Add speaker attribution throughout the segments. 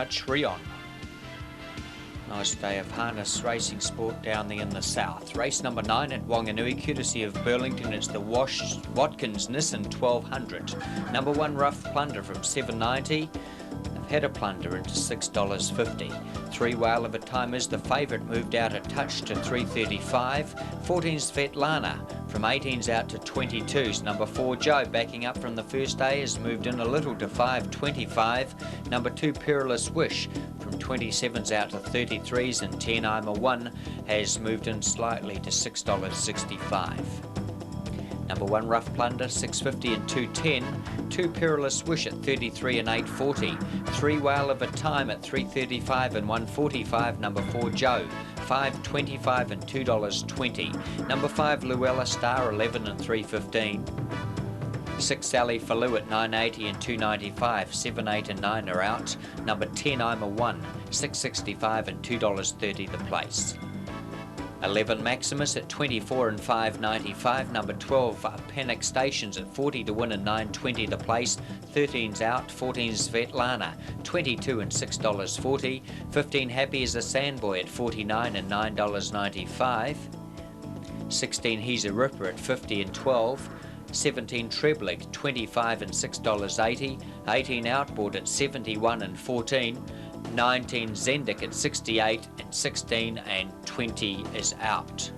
Speaker 1: Much Rion. Nice day of harness racing sport down there in the south. Race number 9 at Wanganui, courtesy of Burlington. It's the Watkins Nissan 1200. Number 1 Rough Plunder from $7.90. They've had a plunder into $6.50. 3 Whale of a Time is the favourite, moved out a touch to $3.35. 14's Svetlana from 18's out to 22's. Number 4 Joe, backing up from the first day, has moved in a little to $5.25. Number 2 Perilous Wish from 27's out to 33's, and 10 I'm a One has moved in slightly to $6.65. Number 1 Rough Plunder, $6.50 and $2.10. 2 Perilous Wish at $33 and $8.40. 3 Whale of a Time at $3.35 and $1.45. Number 4 Joe, $5.25 and $2.20. Number 5 Luella Star, $11 and $3.15. 6 Sally Faloo at $9.80 and $2.95. 7, 8 and 9 are out. Number 10 I'm a One, $6.65 and $2.30 the place. 11 Maximus at $24 and $5.95. Number 12 Panic Stations at 40 to win and $9.20 the place. 13's out. 14's Svetlana, $22 and $6.40. 15 Happy as a Sandboy at $49 and $9.95. 16 He's a Ripper at $50 and $12. 17 Trebling, $25 and $6.80. 18 Outboard at $71 and $14. 19 Zendik at $68 and $16, and 20 is out.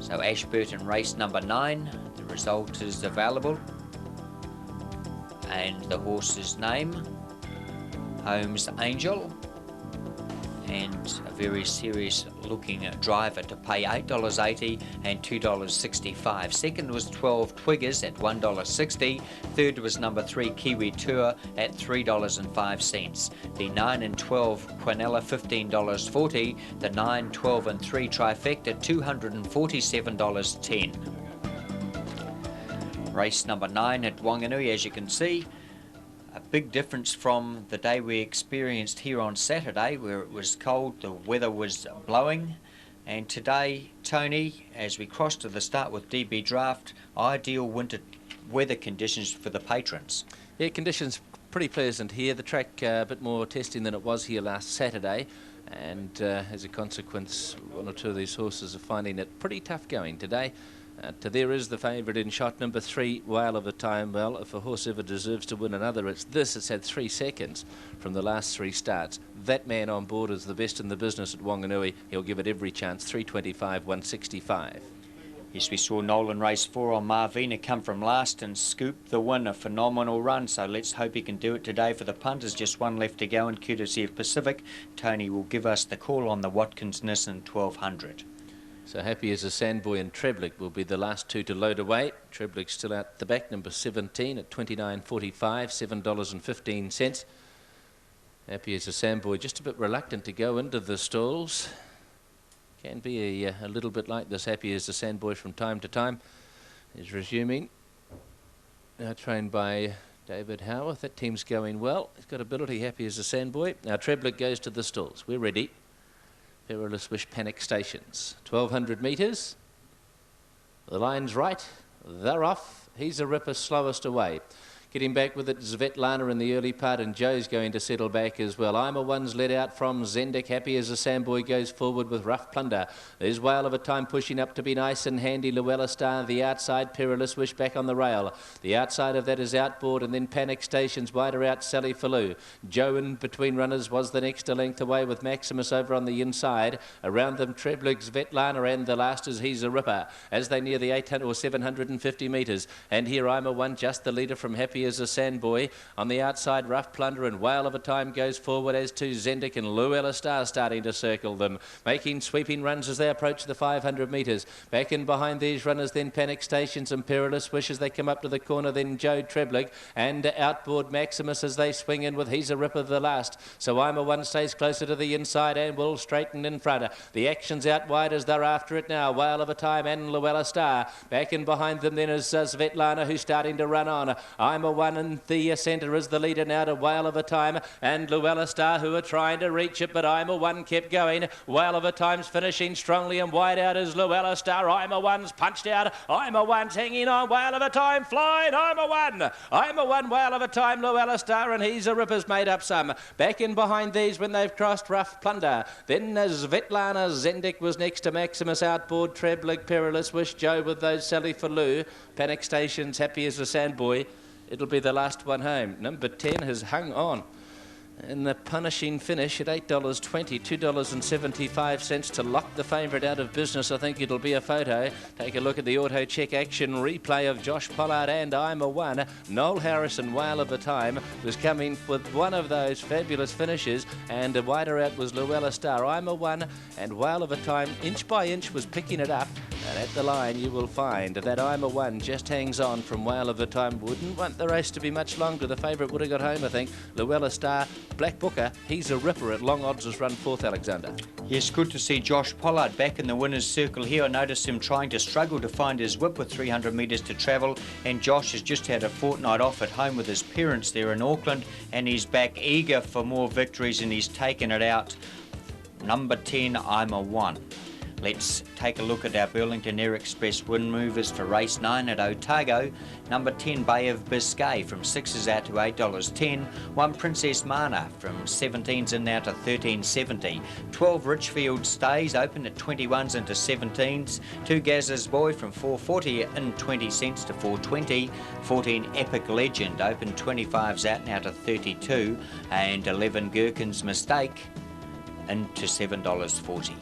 Speaker 1: So Ashburton race number 9, the result is available, and the horse's name, Holmes Angel, and a very serious looking driver to pay $8.80 and $2.65. Second was 12 Twiggers at $1.60. Third was number 3 Kiwi Tour at $3.05. The 9 and 12 Quinella $15.40. The 9, 12 and 3 Trifecta $247.10. Race number 9 at Wanganui, as you can see. A big difference from the day we experienced here on Saturday, where it was cold, the weather was blowing, and today, Tony, as we cross to the start with DB Draft, ideal winter weather conditions for the patrons.
Speaker 2: Yeah, conditions pretty pleasant here. The track a bit more testing than it was here last Saturday, and as a consequence, 1 or 2 of these horses are finding it pretty tough going today. There is the favourite in shot, number 3, Whale of a Time. Well, if a horse ever deserves to win another, it's this. It's had 3 seconds from the last 3 starts. That man on board is the best in the business at Wanganui. He'll give it every chance. 3.25, 165.
Speaker 1: Yes, we saw Nolan race 4 on Marvina come from last and scoop the win. A phenomenal run, so let's hope he can do it today for the punters. Just 1 left to go, and courtesy of Pacific, Tony will give us the call on the Watkins Nissan 1200.
Speaker 2: So Happy as a Sandboy and Trebling will be the last 2 to load away. Trebling still out the back, number 17 at $29.45, $7.15. Happy as a Sandboy just a bit reluctant to go into the stalls. Can be a little bit like this. Happy as a Sandboy from time to time. Is resuming. Now trained by David Howarth. That team's going well. He's got ability. Happy as a Sandboy. Now Trebling goes to the stalls. We're ready. Perilous Wish, Panic Stations. 1,200 metres. The line's right. They're off. He's a Ripper, slowest away. Getting back with it, Svetlana in the early part, and Joe's going to settle back as well. I'm a One's led out from Zendik. Happy as a Sandboy goes forward with Rough Plunder. There's Whale of a Time pushing up to be nice and handy. Luella Star, the outside. Perilous Wish back on the rail. The outside of that is Outboard, and then Panic Stations wider out. Sally Faloo. Joe in between runners was the next a length away with Maximus over on the inside. Around them, Trebling, Svetlana, and the last is He's a Ripper as they near the 800 or 750 metres. And here I'm a One, just the leader from Happy as a Sandboy. On the outside, Rough Plunder and Whale of a Time goes forward, as to Zendik and Luella Star starting to circle them, making sweeping runs as they approach the 500 metres. Back in behind these runners, then Panic Stations and Perilous Wish as they come up to the corner, then Joe Trebling and Outboard Maximus as they swing in with He's a Ripper the last. So I'm a One stays closer to the inside and will straighten in front. The action's out wide as they're after it now. Whale of a Time and Luella Star. Back in behind them then is Svetlana, who's starting to run on. I'm a One in the centre is the leader now to Whale of a Time and Llewellyn Star, who are trying to reach it, but I'm a One kept going. Whale of a Time's finishing strongly, and wide out is Llewellyn Star. I'm a One's punched out. I'm a One's hanging on. Whale of a Time flying. I'm a One. I'm a One. Whale of a Time, Llewellyn Star, and he's a Ripper's made up some. Back in behind these when they've crossed Rough Plunder. Then Svetlana Zendik was next to Maximus Outboard, Trebling, Perilous Wish, Joe with those Sally Faloo. Panic Station's Happy as a Sandboy. It'll be the last one home. Number 10 has hung on in the punishing finish at $8.20, $2.75 to lock the favourite out of business. I think it'll be a photo. Take a look at the auto check action replay of Josh Pollard and I'm a One. Noel Harrison, Whale of a Time, was coming with one of those fabulous finishes, and wider out was Llewellyn Star. I'm a One, and Whale of a Time inch by inch was picking it up, and at the line you will find that I'm a One just hangs on from Whale of a Time. Wouldn't want the race to be much longer. The favourite would have got home, I think. Llewellyn Star, Black Booker, he's a ripper at long odds, has run fourth, Alexander.
Speaker 1: Yes, good to see Josh Pollard back in the winner's circle here. I noticed him trying to struggle to find his whip with 300 metres to travel, and Josh has just had a fortnight off at home with his parents there in Auckland, and he's back eager for more victories, and he's taken it out. Number 10, I'm a One. Let's take a look at our Burlington Air Express win movers for race 9 at Otago. Number 10, Bay of Biscay from 6 is out to $8.10. 1, Princess Mana from 17's in now to $13.70. 12, Richfield stays open at 21s into 17s. 2, Gaz's Boy from $4.40 in 20 cents to $4.20. 14, Epic Legend open 25s out now to $32. And 11, Gherkin's Mistake into $7.40.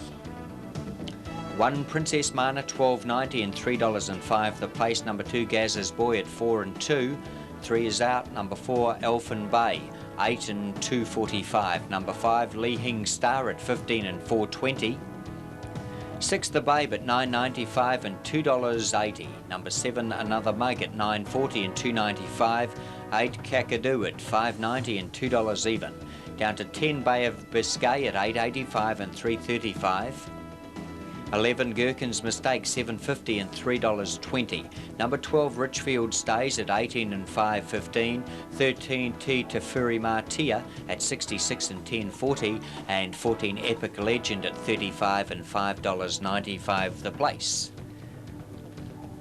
Speaker 1: 1, Princess Mana, $12.90 and $3.05 the place. Number 2, Gaz's Boy at 4 and 2. 3 is out. Number 4, Elfin Bay, 8 and $2.45. Number 5, Lee Hing Star at 15 and $4.20. 6, The Babe at $9.95 and $2.80. Number 7, Another Mug at $9.40 and $2.95. 8, Kakadu at $5.90 and $2 even. Down to 10, Bay of Biscay at $8.85 and $3.35. 11, Gherkin's Mistake, $7.50 and $3.20. Number 12, Richfield stays at 18 and $5.15. 13, T Tefuri Martia at 66 and $10.40. And 14, Epic Legend at 35 and $5.95 the place.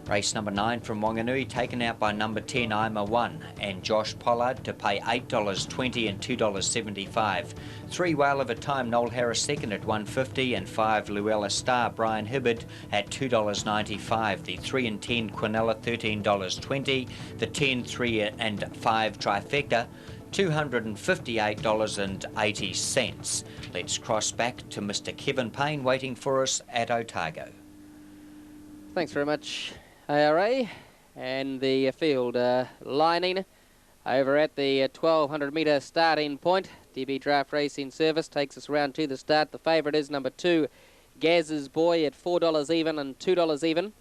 Speaker 1: Race number 9 from Wanganui, taken out by number 10, I'm a One, and Josh Pollard to pay $8.20 and $2.75. 3, Whale of a Time, Noel Harris second at $1.50, and 5, Llewellyn Star, Brian Hibbard at $2.95. The 3 and 10, Quinella, $13.20. The 10, 3 and 5 Trifecta, $258.80. Let's cross back to Mr. Kevin Payne waiting for us at Otago.
Speaker 3: Thanks very much, ARA. And the field lining over at the 1200 metre starting point. DB Draft Racing Service takes us round to the start. The favourite is number 2, Gaz's Boy at $4 even and $2 even.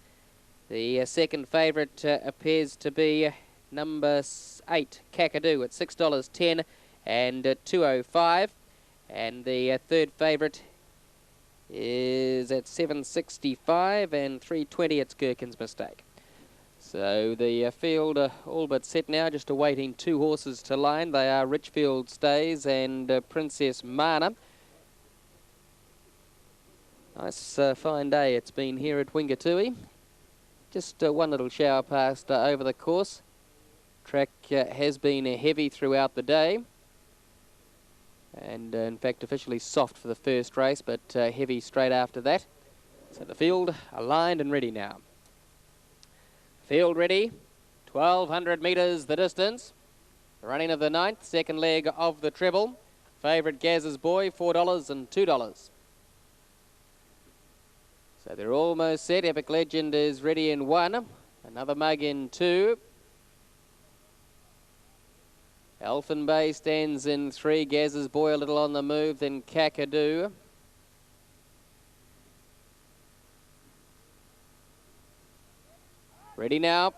Speaker 3: The second favourite appears to be number 8, Kakadu, at $6.10 and $2.05. And the third favourite is at $7.65 and $3.20. It's Gherkin's Mistake. So the field all but set now, just awaiting 2 horses to line. They are Richfield Stays and Princess Mana. Nice fine day it's been here at Wingatui. Just one little shower passed over the course. Track has been heavy throughout the day. And in fact officially soft for the first race, but heavy straight after that. So the field aligned and ready now. Field ready, 1200 metres the distance. The running of the 9th, second leg of the treble. Favourite Gaz's Boy, $4 and $2. So they're almost set. Epic Legend is ready in 1. Another Mug in 2. Elfin Bay stands in 3. Gaz's Boy a little on the move, then Kakadu. Ready now.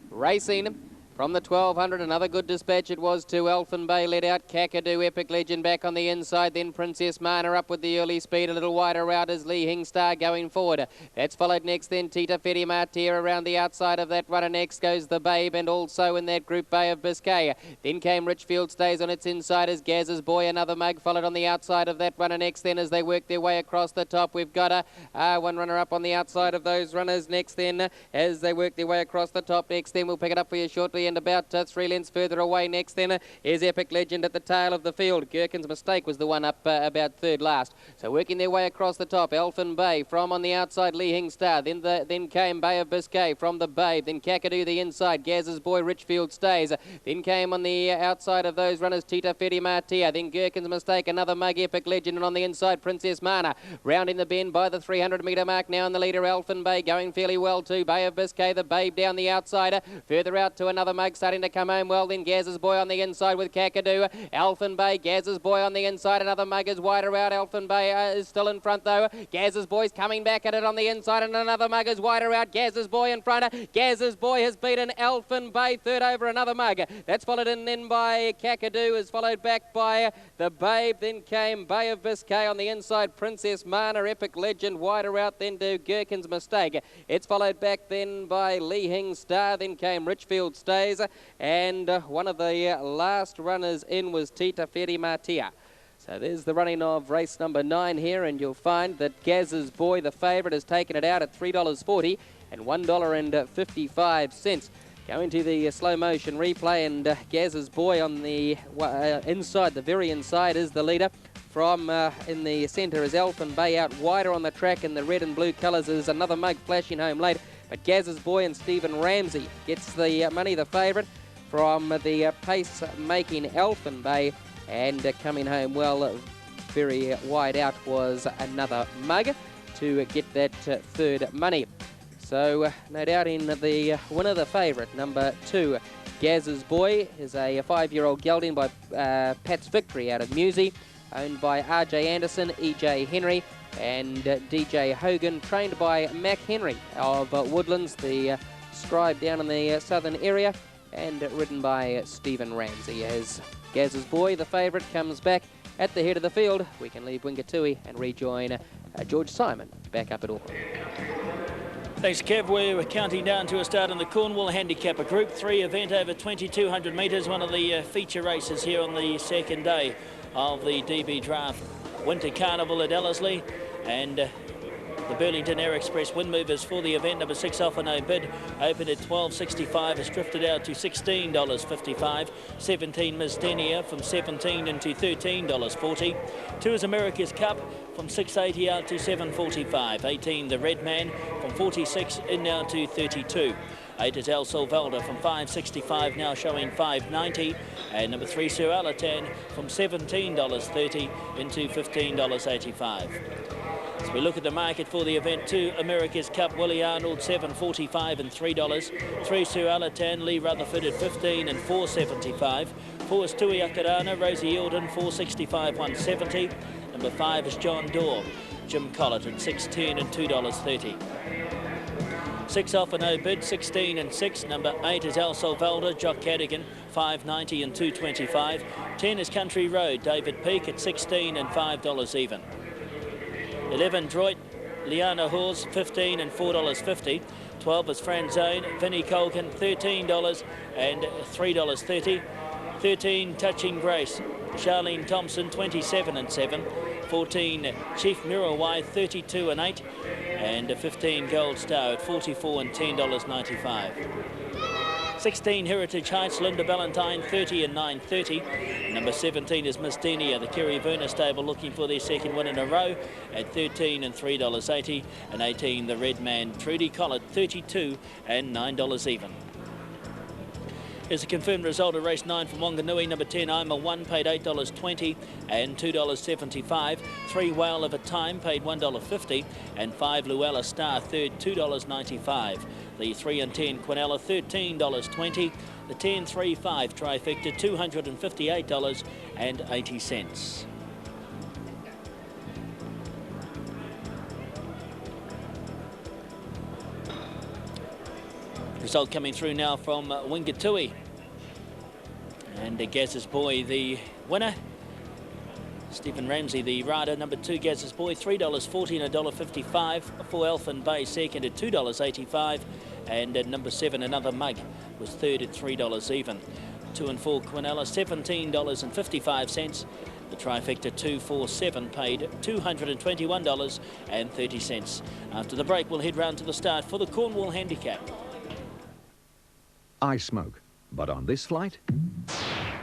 Speaker 3: Racing. From the 1200, another good dispatch it was to Elfin Bay, led out Kakadu, Epic Legend back on the inside, then Princess Mana up with the early speed, a little wider out as Li Hing Star going forward. That's followed next then Tita Fedi Martir around the outside of that runner. Next goes the Babe, and also in that group Bay of Biscay. Then came Richfield Stays on its inside as Gaz's Boy, another mug followed on the outside of that runner. Next then as they work their way across the top, we've got one runner up on the outside of those runners. Next then as they work their way across the top, next then we'll pick it up for you shortly, and about 3 lengths further away next then is Epic Legend at the tail of the field. Gherkin's Mistake was the one up about third last. So working their way across the top, Elfin Bay from on the outside, Li Hing Star. Then came Bay of Biscay from the Babe. Then Kakadu the inside, Gaz's Boy, Richfield Stays. Then came on the outside of those runners Tita Fedi Martia. Then Gherkin's Mistake, another mug, Epic Legend, and on the inside Princess Mana. Rounding the bend by the 300 metre mark now in the leader, Elfin Bay going fairly well too. Bay of Biscay, the Babe down the outside. Further out to another mug starting to come home well. Then Gaz's Boy on the inside with Kakadu. Elfin Bay, Gaz's Boy on the inside. Another mug is wider out. Elfin Bay is still in front though. Gaz's Boy's coming back at it on the inside, and another mug is wider out. Gaz's Boy in front. Gaz's Boy has beaten Elfin Bay third over another mug. That's followed in then by Kakadu, is followed back by the Babe. Then came Bay of Biscay on the inside. Princess Mana, Epic Legend wider out then to Gherkin's Mistake. It's followed back then by Li Hing Star. Then came Richfield Stays, and one of the last runners in was Tita Fedi Martia. So there's the running of race number 9 here, and you'll find that Gaz's Boy, the favourite, has taken it out at $3.40 and $1.55. Going to the slow motion replay, and Gaz's Boy on the inside, the very inside, is the leader. From in the centre is Elfin Bay, out wider on the track in the red and blue colours is another mug flashing home late. But Gaz's Boy and Stephen Ramsey gets the money, the favourite, from the pace-making Elfin Bay. And coming home well, very wide out, was another mug to get that third money. So no doubt in the winner, the favourite, number 2, Gaz's Boy, is a 5-year-old gelding by Pat's Victory out of Musi, owned by R.J. Anderson, E.J. Henry and D.J. Hogan, trained by Mac Henry of Woodlands, the scribe down in the southern area, and ridden by Stephen Ramsey. As Gaz's Boy, the favourite, comes back at the head of the field, we can leave Wingatui and rejoin George Simon back up at Auckland.
Speaker 4: Thanks, Kev. We're counting down to a start in the Cornwall Handicapper Group 3 event over 2,200 metres, one of the feature races here on the second day of the DB Draft Winter Carnival at Ellerslie. And the Burlington Air Express wind movers for the event, number 6 Offer No Bid, opened at $12.65, has drifted out to $16.55. 17 Miss Denia from $17 into $13.40. 2 is America's Cup from $6.80 out to $7.45. 18 the Red Man from $46 in now to $32. 8 is El Salvalda from $5.65, now showing $5.90. And number 3 Sir Alatan from $17.30 into $15.85. As we look at the market for the event, 2 America's Cup, Willie Arnold, $7.45 and $3. 3 Sir Alatan, Lee Rutherford at $15 and $4.75. 4 is Tui Akarana, Rosie Eildon, $4.65, $1.70. Number 5 is John Dorr, Jim Collett at $6.10 and $2.30. 6 Offer No Bid, 16 and 6. Number 8 is El Salvalda, Jock Cadigan, $5.90 and $2.25. 10 is Country Road, David Peake at $16 and $5 even. 11 Droit, Liana Hawes, $15 and $4.50. 12 is Franzone, Vinnie Colkin, $13 and $3.30. 13 Touching Grace, Charlene Thompson, 27 and 7. 14 Chief Mirawai, 32 and 8. And 15 Gold Star at $44 and $10.95. 16 Heritage Heights, Linda Valentine, 30 and $9.30. Number 17 is Miss Denia, the Kerry Verner stable, looking for their second win in a row at $13 and $3.80. And 18 the Red Man, Trudy Collett, 32 and $9 even. Here's a confirmed result of race 9 from Wanganui. Number 10, I'm a 1, paid $8.20 and $2.75. 3 Whale of a Time, paid $1.50. And 5 Luella Star, third, $2.95. The 3 and 10 Quinella, $13.20. The 10-3-5 Trifecta, $258.80. Result coming through now from Wingatui. And Gaz's Boy, the winner. Stephen Ramsey, the rider. Number 2, Gaz's Boy, $3.40 and $1.55. For Elfin Bay, second at $2.85. And at number 7, Another Mug, was third at $3 even. 2 and 4, Quinella, $17.55. The trifecta 247 paid $221.30. After the break, we'll head round to the start for the Cornwall Handicap.
Speaker 5: I smoke, but on this flight,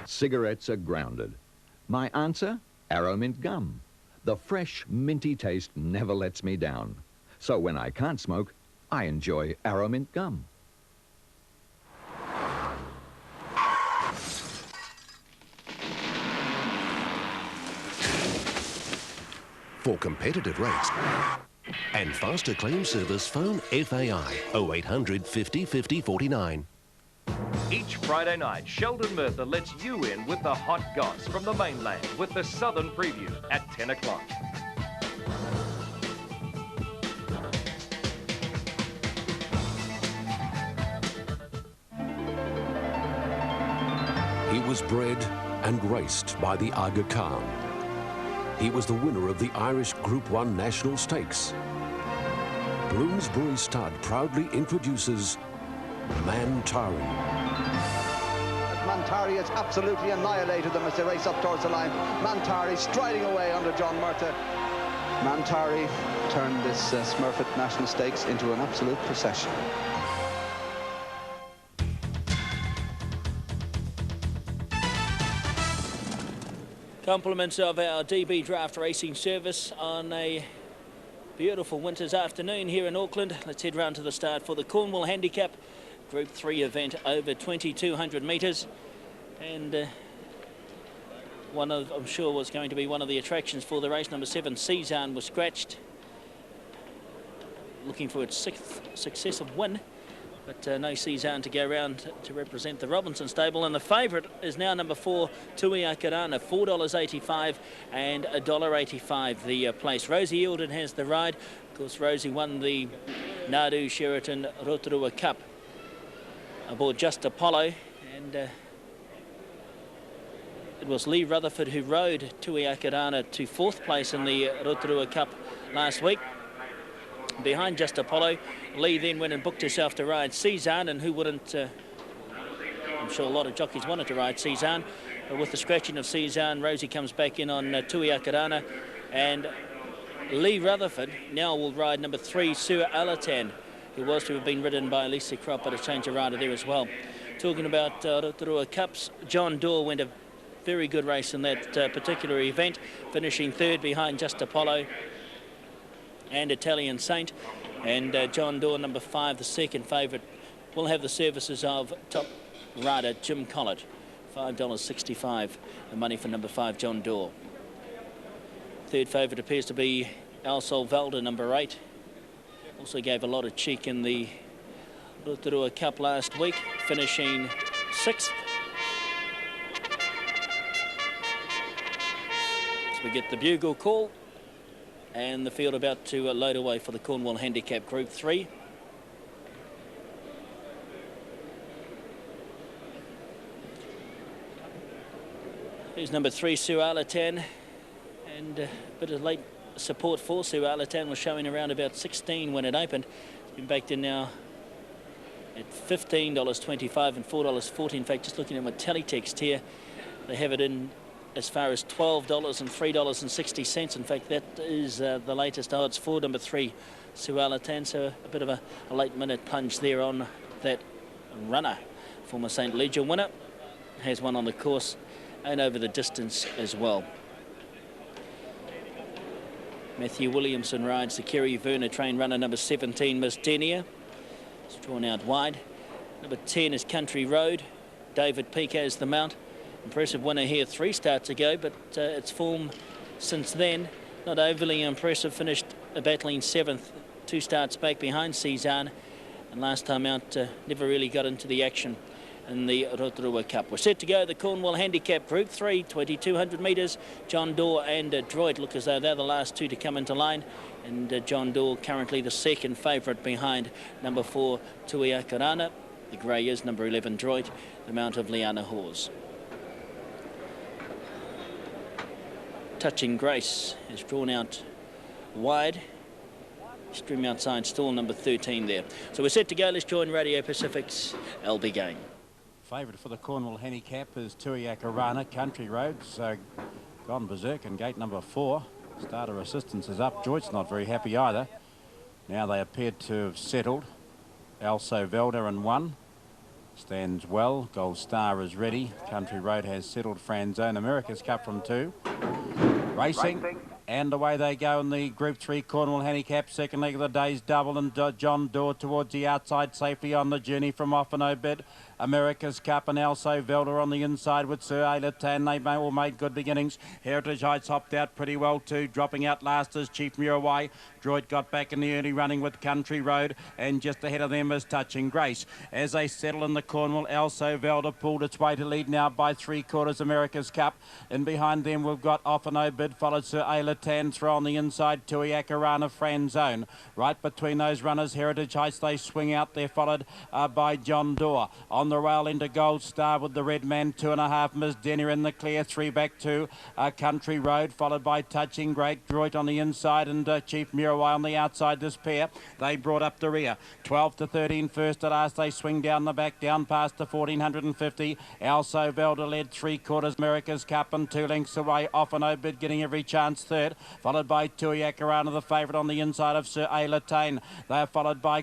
Speaker 5: cigarettes are grounded. My answer? Arrowmint gum. The fresh, minty taste never lets me down. So when I can't smoke, I enjoy Arrowmint gum.
Speaker 6: For competitive rates and faster claim service, phone FAI 0800 50 50 49.
Speaker 7: Each Friday night, Sheldon Murtha lets you in with the hot goss from the mainland with the Southern Preview at 10 o'clock.
Speaker 6: He was bred and raced by the Aga Khan. He was the winner of the Irish Group 1 National Stakes. Bloomsbury Stud proudly introduces Mantari.
Speaker 8: Mantari has absolutely annihilated them as they race up towards the line. Mantari striding away under John Murtagh. Mantari turned this Smurfit National Stakes into an absolute procession.
Speaker 4: Compliments of our DB Draft Racing service on a beautiful winter's afternoon here in Auckland. Let's head round to the start for the Cornwall Handicap Group 3 event over 2,200 metres. And I'm sure was going to be one of the attractions for the race. Number 7, Cezanne, was scratched, looking for its 6th successive win. But no Cezanne to go round to represent the Robinson stable. And the favourite is now number 4, Tui Akarana, $4.85 and $1.85 the place. Rosie Eildon has the ride. Of course, Rosie won the Nadu Sheraton Rotorua Cup aboard Just Apollo. And it was Lee Rutherford who rode Tui Akarana to 4th place in the Rotorua Cup last week. Behind Just Apollo, Lee then went and booked herself to ride Cezanne, and who wouldn't? I'm sure a lot of jockeys wanted to ride Cezanne, but with the scratching of Cezanne, Rosie comes back in on Tui Akarana, and Lee Rutherford now will ride number 3, Sua Alatan, who was to have been ridden by Lisa Crop, but a change of rider there as well. Talking about Rotorua Cups, John Doerr went a very good race in that particular event, finishing 3rd behind Just Apollo and Italian Saint. And John Doerr, number 5, the second favourite, will have the services of top rider Jim Collett. $5.65 the money for number 5, John Doerr. Third favourite appears to be Al Solvalda, number 8. Also gave a lot of cheek in the Rotorua Cup last week, finishing 6th. So we get the bugle call, and the field about to load away for the Cornwall Handicap Group 3. Here's number 3, Sua Alatan, and a bit of late support for Sua Alatan, was showing around about 16 when it opened. It's been baked in now at $15.25 and $4.40. In fact, just looking at my teletext here, they have it in as far as $12 and $3.60. In fact, that is the latest odds for number 3, Sua Alatan. So a bit of a late-minute plunge there on that runner. Former St. Leger winner, has one on the course and over the distance as well. Matthew Williamson rides the Kerry Verner train runner, number 17, Miss Denia. It's drawn out wide. Number 10 is Country Road. David Peake has the mount. Impressive winner here 3 starts ago, but its form since then not overly impressive. Finished battling 7th 2 starts back behind Cezanne, and last time out never really got into the action in the Rotorua Cup. We're set to go the Cornwall Handicap Group 3, 2,200 metres. John Doerr and Droid look as though they're the last 2 to come into line, and John Doerr currently the second favourite behind number 4, Tui Akarana. The grey is number 11, Droid, the mount of Liana Hawes. Touching Grace is drawn out wide. Extreme outside stall number 13 there. So we're set to go. Let's join Radio Pacific's LB Game.
Speaker 9: Favourite for the Cornwall handicap is Tuiaka Rana. Country Roads gone berserk in gate number 4. Starter assistance is up. Joyce not very happy either. Now they appeared to have settled. Also Velda in 1. Stands well. Gold Star is ready. Country Road has settled. Franzone. America's Cup from 2. Racing. And away they go in the Group 3 Cornwall handicap. Second leg of the day's double, and John Doerr towards the outside, safely on the journey from Off and Obed. America's Cup and Also Velda on the inside with Sir Ayla Tan. They all made good beginnings. Heritage Heights hopped out pretty well too. Dropping out last is Chief Murawai. Droid got back in the early running with Country Road, and just ahead of them is Touching Grace. As they settle in the Cornwall, Also Velda pulled its way to lead now by 3/4 America's Cup. And behind them we've got Off and Obed, followed Sir Ayla Tan. Throw on the inside, Tuiaka Rana, Franzone. Right between those runners, Heritage Heights, they swing out. They're followed by John Doerr. On the rail into Gold Star with the red man, 2.5. Miss Denner in the clear, 3 back to Country Road, followed by Touching Great. Droit on the inside and Chief Murawai on the outside. This pair, they brought up the rear. 12 to 13 first at last. They swing down the back, down past the 1450. Also Velda led 3/4 America's Cup and 2 lengths away. Off and Obed getting every chance third, followed by Tuiaka Rana, the favourite on the inside of Sir Ayla Tain. They are followed by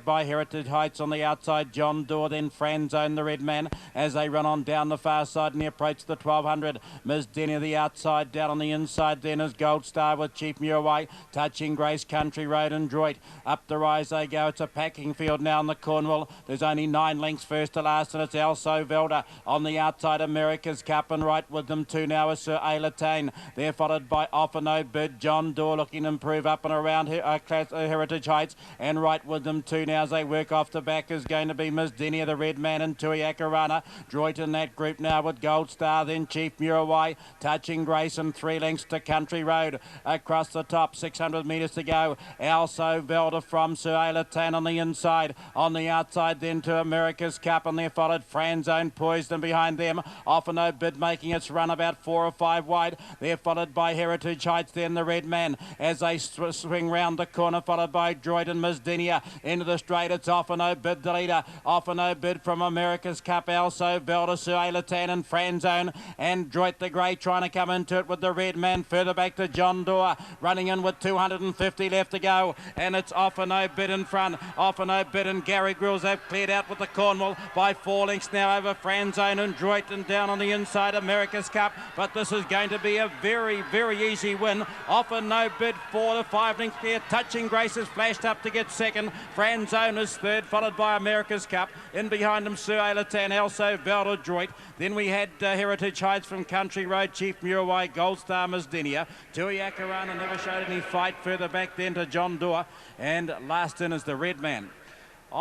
Speaker 9: by Heritage Heights on the outside. John Doerr, then Franzone, the red man, as they run on down the far side and they approach the 1200. Miss Denny the outside. Down on the inside then is Gold Star with Chief Murawai. Touching Grace, Country Road and Droit. Up the rise they go. It's a packing field now in the Cornwall. There's only 9 lengths first to last, and it's Also Velda on the outside. America's Cup, and right with them too now is Sir Ayla Tain. They're followed by Off and Obed. John Doerr looking to improve up and around Heritage Heights, and right with them too now as they work off the back is going to be Miss Denny, the red man, and Tuiaka Rana. Droit in that group now with Gold Star, then Chief Murawai, Touching Grace, and 3 lengths to Country Road. Across the top, 600 metres to go. Also Velda from Sir Ayla Tan on the inside. On the outside then to America's Cup, and they're followed Franzone poised, and behind them Off and Obed making its run about 4 or 5 wide. They're followed by Heritage Heights, then the red man as they swing round the corner, followed by Droid and Miss Denia. Into the straight, it's Off and Obed the leader. Off and Obed from America's Cup. Also Velda, Sir Ayla Tan and Franzone, and Droit the Grey trying to come into it with the red man. Further back to John Doerr, running in with 250 left to go, and it's Off and Obed in front. Off and Obed and Gary Grills have cleared out with the Cornwall by 4 lengths now over Franzone and Droit, and down on the inside America's Cup. But this is going to be a very, very easy win. Off and Obed 4 to 5 lengths clear. Touching Grace has flashed up to get second. Franzone is third, followed by America's Cup. In behind them Sir Ayla Tan, Also Velda, Droit. Then we had Heritage Heights from Country Road, Chief Murawai, Gold Star, Miss Denia. Tuiaka Rana never showed any fight. Further back then to John Doerr, and last in is the red man.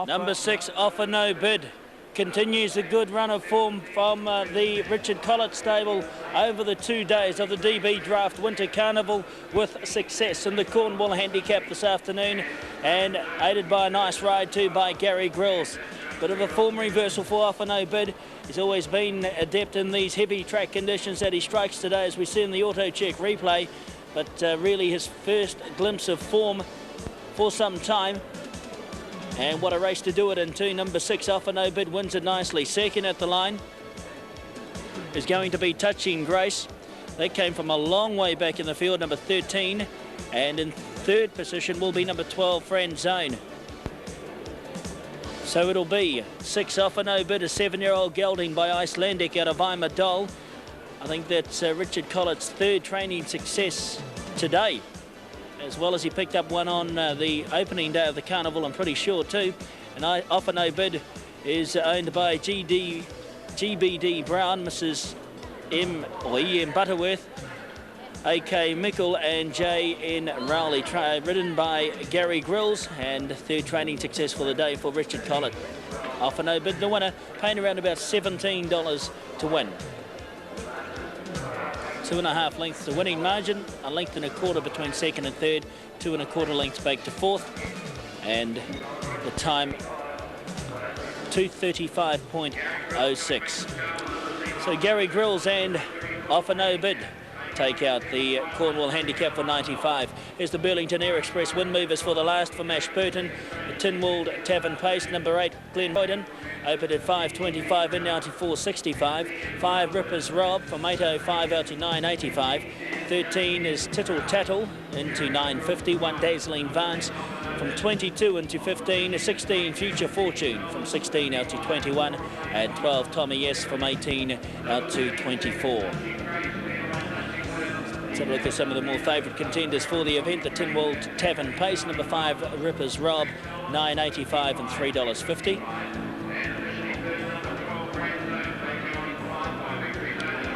Speaker 4: Number 6, Off and Obed, continues a good run of form from the Richard Collett stable over the 2 days of the DB Draft Winter Carnival, with success in the Cornwall handicap this afternoon, and aided by a nice ride too by Gary Grills. Bit of a form reversal for Off and Obed. He's always been adept in these heavy track conditions that he strikes today, as we see in the auto check replay, but really his first glimpse of form for some time. And what a race to do it in too. Number 6, Off and Obed, wins it nicely. Second at the line is going to be Touching Grace. They came from a long way back in the field, number 13. And in third position will be number 12, Franzone. So it'll be 6, Off and Obed, a 7-year-old gelding by Icelandic out of Imadol. I think that's Richard Collett's third training success today, as well as he picked up one on the opening day of the carnival, I'm pretty sure too. And Off and Obed is owned by GBD Brown, Mrs. E.M. Butterworth, A.K. Mickle and J.N. Rowley, ridden by Gary Grills, and third training success for the day for Richard Collett. Off and Obed, the winner, paying around about $17 to win. 2.5 lengths the winning margin, a length and a quarter between second and third, 2 1/4 lengths back to fourth, and the time 2:35.06. So Gary Grills and Off and Obed take out the Cornwall handicap for 95. Here's the Burlington Air Express wind movers for the last from Ashburton. The Tynwald Tavern Pace, number 8, Glen Royden, opened at 5.25 in now to 4.65. 5 Rippers Rob from 8.05 out to 9.85. 13 is Tittle Tattle into 9.50. 1 Dazzling Vance from 22 into 15. 16 Future Fortune from 16 out to 21. And 12 Tommy S from 18 out to 24. Let's have a look at some of the more favourite contenders for the event. The Tynwald Tavern Pace, number 5 Rippers Rob, $9.85 and $3.50.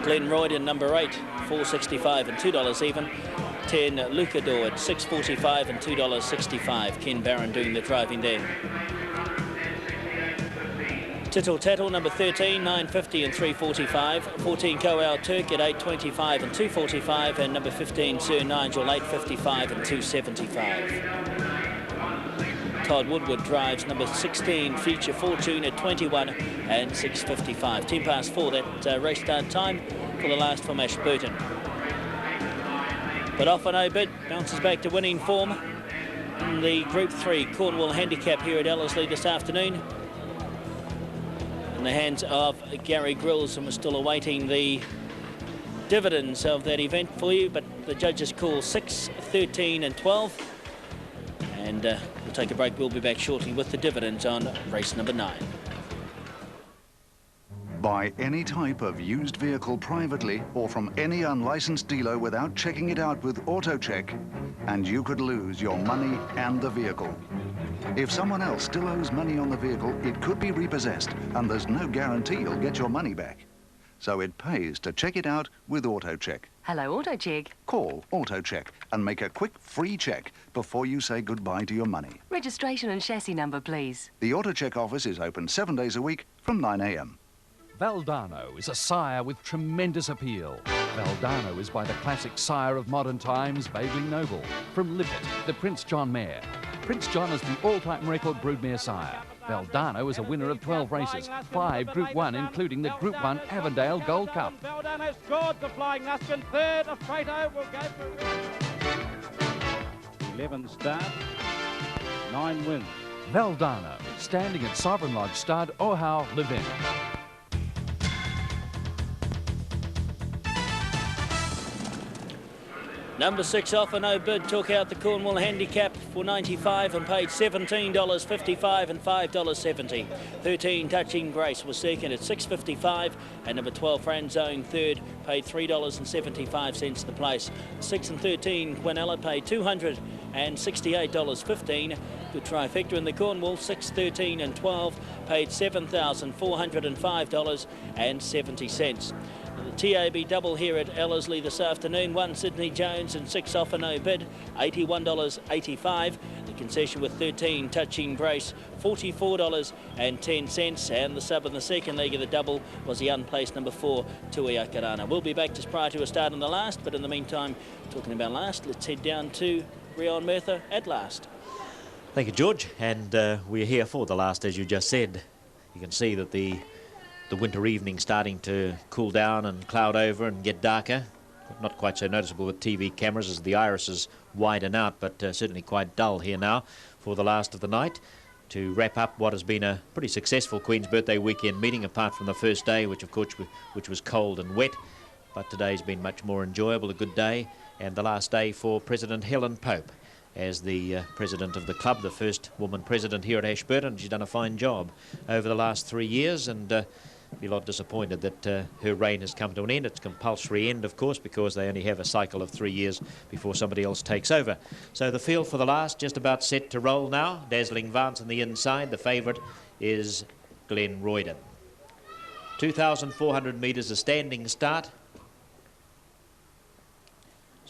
Speaker 4: Glen Royden, number 8, $4.65 and $2 even. 10 Lucador at $6.45 and $2.65. Ken Barron doing the driving there. Tittle Tattle, number 13, $9.50 and $3.45. 14 Coal Turk at $8.25 and $2.45. And number 15 Sir Nigel, $8.55 and $2.75. Todd Woodward drives number 16 Future Fortune at 21 and $6.55. 10 past 4, that race start time for the last from Ashburton. But Off and No Bid bounces back to winning form in the Group 3 Cornwall Handicap here at Ellerslie this afternoon. In the hands of Gary Grills, and we're still awaiting the dividends of that event for you, but the judges call 6, 13 and 12. And we'll take a break. We'll be back shortly with the dividends on race number 9.
Speaker 10: Buy any type of used vehicle privately or from any unlicensed dealer without checking it out with AutoCheck, and you could lose your money and the vehicle. If someone else still owes money on the vehicle, it could be repossessed, and there's no guarantee you'll get your money back. So it pays to check it out with AutoCheck.
Speaker 11: Hello, AutoCheck.
Speaker 10: Call AutoCheck and make a quick free check before you say goodbye to your money.
Speaker 11: Registration and chassis number, please.
Speaker 10: The AutoCheck office is open 7 days a week from 9 a.m.
Speaker 12: Valdano is a sire with tremendous appeal. Valdano is by the classic sire of modern times, vaguely noble. From Libbet, the Prince John mare. Prince John is the all-time record broodmare sire. Valdano is a winner of 12 races, 5 Group 1, including the Group 1 Avondale Gold Cup.
Speaker 13: Valdano scored the Flying Luskin. Third, Afrato will go for 11 start, 9 wins.
Speaker 12: Valdano, standing at Sovereign Lodge Stud, Ohau, Levin.
Speaker 4: Number 6 Off and No Bid took out the Cornwall handicap for 95 and paid $17.55 and $5.70. 13 Touching Grace was second at $6.55, and number 12 Fran Zone third, paid $3.75 the place. 6 and 13 Quinella paid $268.15. Good trifecta in the Cornwall. 6, 13 and 12 paid $7,405.70. The TAB double here at Ellerslie this afternoon. 1 Sydney Jones and 6 Off and No Bid, $81.85. The concession with 13 Touching Grace, $44.10. And the sub in the second leg of the double was the unplaced number 4 Tui Akarana. We'll be back just prior to a start on the last, but in the meantime, talking about last, let's head down to Rion Merthyr at last.
Speaker 14: Thank you, George, and we're here for the last, as you just said. You can see that the winter evening starting to cool down and cloud over and get darker. Not quite so noticeable with TV cameras as the irises widen out, but certainly quite dull here now for the last of the night to wrap up what has been a pretty successful Queen's Birthday weekend meeting, apart from the first day, which was cold and wet. But today's been much more enjoyable, a good day, and the last day for President Helen Pope as the president of the club, the first woman president here at Ashburton. She's done a fine job over the last 3 years, and be a lot disappointed that her reign has come to an end. It's a compulsory end, of course, because they only have a cycle of 3 years before somebody else takes over. So the field for the last just about set to roll now. Dazzling Vance on the inside. The favourite is Glen Royden. 2,400 metres, a standing start.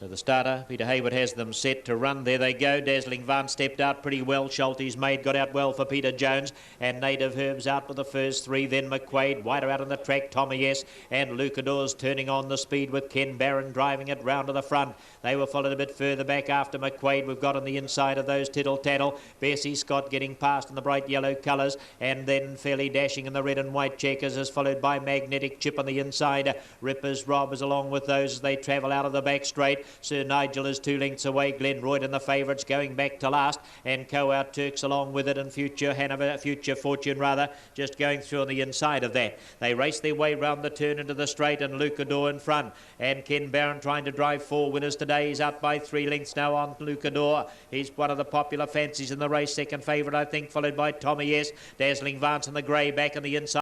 Speaker 14: So the starter, Peter Hayward, has them set to run. There they go. Dazzling Vance stepped out pretty well. Schulte's Maid got out well for Peter Jones. And Native Herbs out with the first three. Then McQuaid, wider out on the track. Tommy S. and Lucadors turning on the speed with Ken Barron driving it round to the front. They were followed a bit further back after McQuaid. We've got on the inside of those Tittle Tattle. Bessie Scott getting past in the bright yellow colours. And then fairly dashing in the red and white checkers is followed by Magnetic Chip on the inside. Rippers Rob is along with those as they travel out of the back straight. Sir Nigel is 2 lengths away. Glenroyd and the favourites going back to last. And Co-Out Turks along with it, and Future Fortune just going through on the inside of that. They race their way round the turn into the straight, and Lucador in front. And Ken Barron trying to drive 4 winners today. He's out by 3 lengths now on Lucador. He's one of the popular fancies in the race. Second favourite, I think, followed by Tommy S. Dazzling Vance and the grey back on the inside.